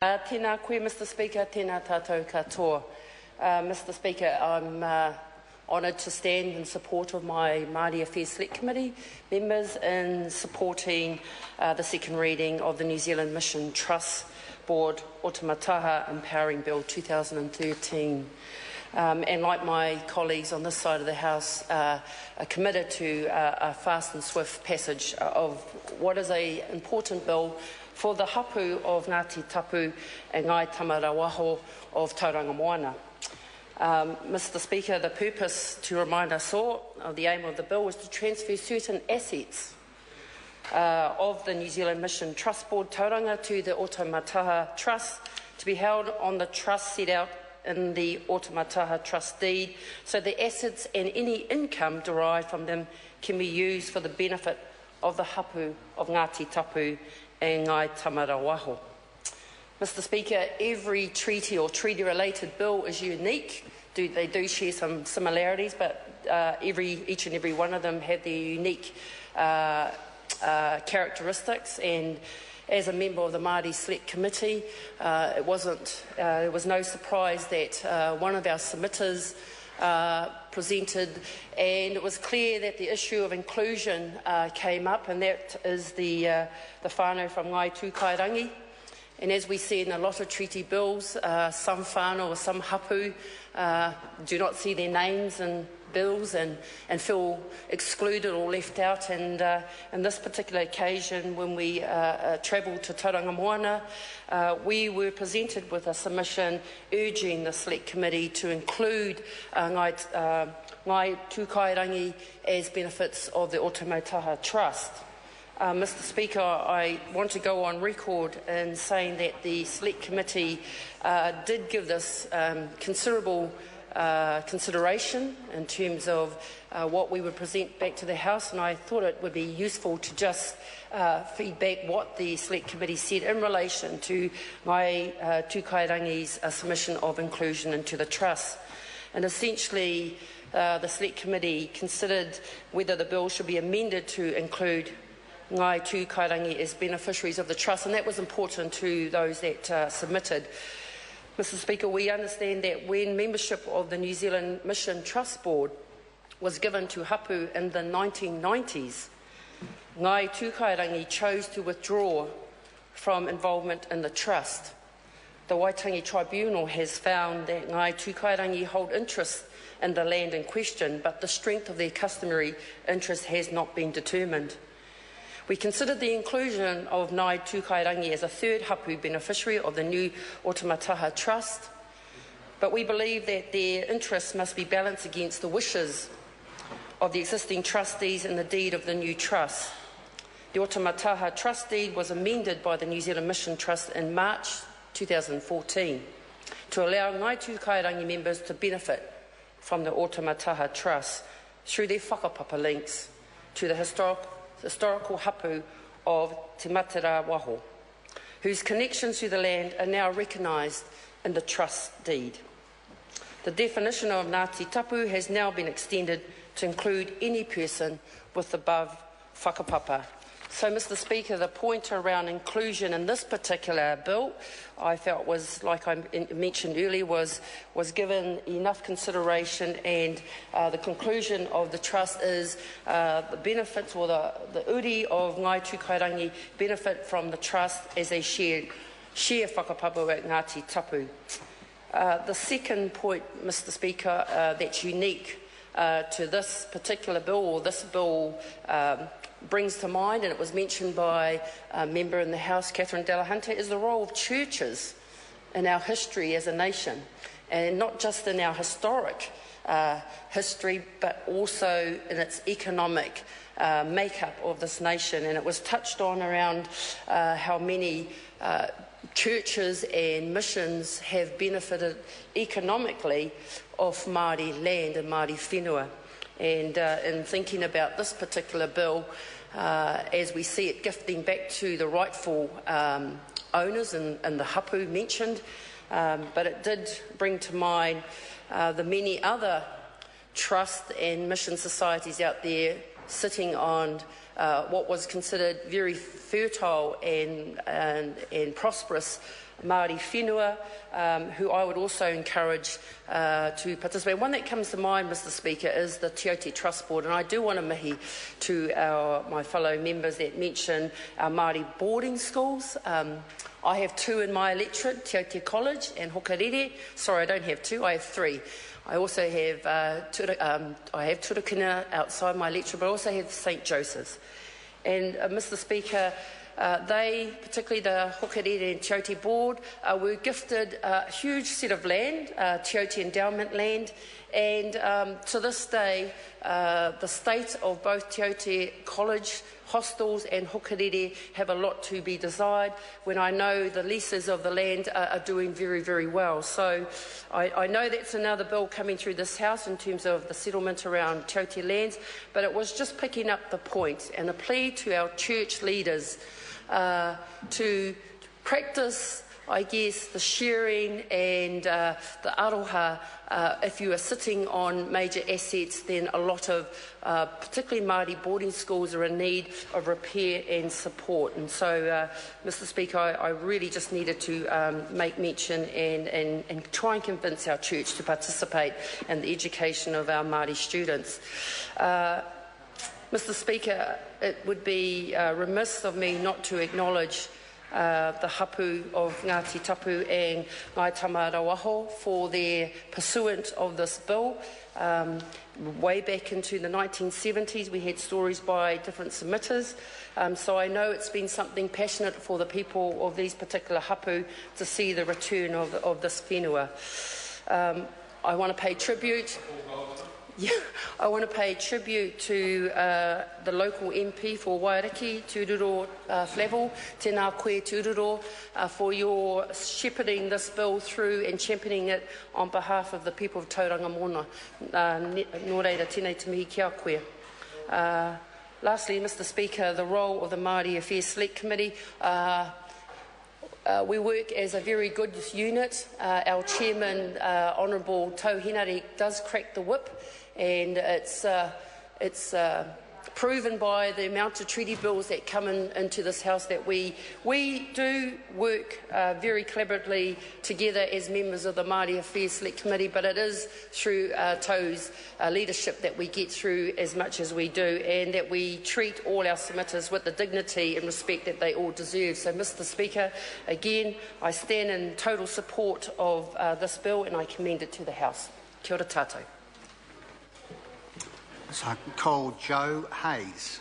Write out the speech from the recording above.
Tēnā koe, Mr Speaker, tēnā tātou katoa. Mr Speaker, I'm honoured to stand in support of my Māori Affairs Select Committee members in supporting the second reading of the New Zealand Mission Trust Board Otamataha Empowering Bill 2013. And like my colleagues on this side of the House, are committed to a fast and swift passage of what is an important bill for the hapu of Ngāti Tapu and Ngai Tamarawaho of Tauranga Moana. Mr Speaker, the purpose, to remind us all, of the aim of the bill was to transfer certain assets of the New Zealand Mission Trust Board Tauranga to the Otamataha Trust to be held on the trust set out in the Otamataha Trust deed, so the assets and any income derived from them can be used for the benefit of the hapu of Ngāti Tapu and Ngai Tamarawaho. Mr Speaker, every treaty or treaty-related bill is unique. They do share some similarities, but each and every one of them have their unique characteristics. And as a member of the Māori Select Committee, it was no surprise that one of our submitters presented, and it was clear that the issue of inclusion came up, and that is the whānau from Ngai Tūkairangi. And as we see in a lot of treaty bills, some whānau or some hapu do not see their names in bills and feel excluded or left out. And in this particular occasion, when we travelled to Tauranga Moana, we were presented with a submission urging the Select Committee to include Ngai Tūkairangi as benefits of the Otamataha Trust. Mr Speaker, I want to go on record in saying that the Select Committee did give this considerable consideration in terms of what we would present back to the House, and I thought it would be useful to just feedback what the Select Committee said in relation to Ngai Tūkairangi's submission of inclusion into the Trust. And essentially, the Select Committee considered whether the bill should be amended to include Ngai Tūkairangi as beneficiaries of the Trust, and that was important to those that submitted. Mr Speaker, we understand that when membership of the New Zealand Mission Trust Board was given to hapu in the 1990s, Ngai Tūkairangi chose to withdraw from involvement in the Trust. The Waitangi Tribunal has found that Ngai Tūkairangi hold interest in the land in question, but the strength of their customary interest has not been determined. We considered the inclusion of Ngai Tūkairangi as a third hapu beneficiary of the new Otamataha Trust, but we believe that their interests must be balanced against the wishes of the existing trustees in the deed of the new trust. The Otamataha Trust deed was amended by the New Zealand Mission Trust in March 2014 to allow Ngai Tūkairangi members to benefit from the Otamataha Trust through their whakapapa links to the historical hapu of Te Matarawaho, whose connections to the land are now recognised in the trust deed. The definition of Ngāti Tapu has now been extended to include any person with above whakapapa. So, Mr Speaker, the point around inclusion in this particular bill, I felt was, like I mentioned earlier, was given enough consideration, and the conclusion of the trust is the benefits, or the uri of Ngai Tūkairangi benefit from the trust as they share whakapapa at Ngāti Tapu. The second point, Mr Speaker, that's unique to this particular bill, or this bill brings to mind, and it was mentioned by a member in the House, Catherine Delahunty, is the role of churches in our history as a nation, and not just in our historic history, but also in its economic makeup of this nation. And it was touched on around how many churches and missions have benefited economically off Māori land and Māori whenua. And in thinking about this particular bill, as we see it gifting back to the rightful owners and the hapu mentioned, but it did bring to mind the many other trust and mission societies out there sitting on what was considered very fertile and prosperous Māori whenua, who I would also encourage to participate. One that comes to mind, Mr Speaker, is the Te Aute Trust Board, and I do want to mihi to my fellow members that mention our Māori boarding schools. I have 2 in my electorate, Te Aute College and Hokarere. Sorry, I don't have 2, I have 3. I also have Turakina outside my electorate, but I also have St Joseph's. And Mr Speaker, they, particularly the Hokarere and Te Aute Board, were gifted a huge set of land, Te Aute endowment land, and to this day, the state of both Te Aute College, hostels and Hokarere have a lot to be desired, when I know the leases of the land are doing very, very well. So I know that's another bill coming through this House in terms of the settlement around Te Aute lands, but it was just picking up the point and a plea to our church leaders to practice, I guess, the sharing and the aroha. If you are sitting on major assets, then a lot of particularly Māori boarding schools are in need of repair and support. And so, Mr Speaker, I really just needed to make mention and try and convince our church to participate in the education of our Māori students. Mr Speaker, it would be remiss of me not to acknowledge the hapu of Ngāti Tapu and Ngai Tamarawaho for their pursuit of this bill. Way back into the 1970s, we had stories by different submitters, so I know it's been something passionate for the people of these particular hapu to see the return of this whenua. I want to pay tribute. Yeah, I want to pay tribute to the local MP for Wairiki, Tūroro Flavel, tēnā koe Tūroro, for your shepherding this bill through and championing it on behalf of the people of Tauranga Mona. Nō reira, tēnei te mihi kia koe. Lastly, Mr Speaker, the role of the Māori Affairs Select Committee. We work as a very good unit. Our chairman, Honourable Tau Hinari, does crack the whip, and it's proven by the amount of treaty bills that come into this House that we do work very collaboratively together as members of the Māori Affairs Select Committee, but it is through Tau's leadership that we get through as much as we do, and that we treat all our submitters with the dignity and respect that they all deserve. So, Mr Speaker, again, I stand in total support of this bill, and I commend it to the House. Kia ora tātou. So, call Joe Hayes.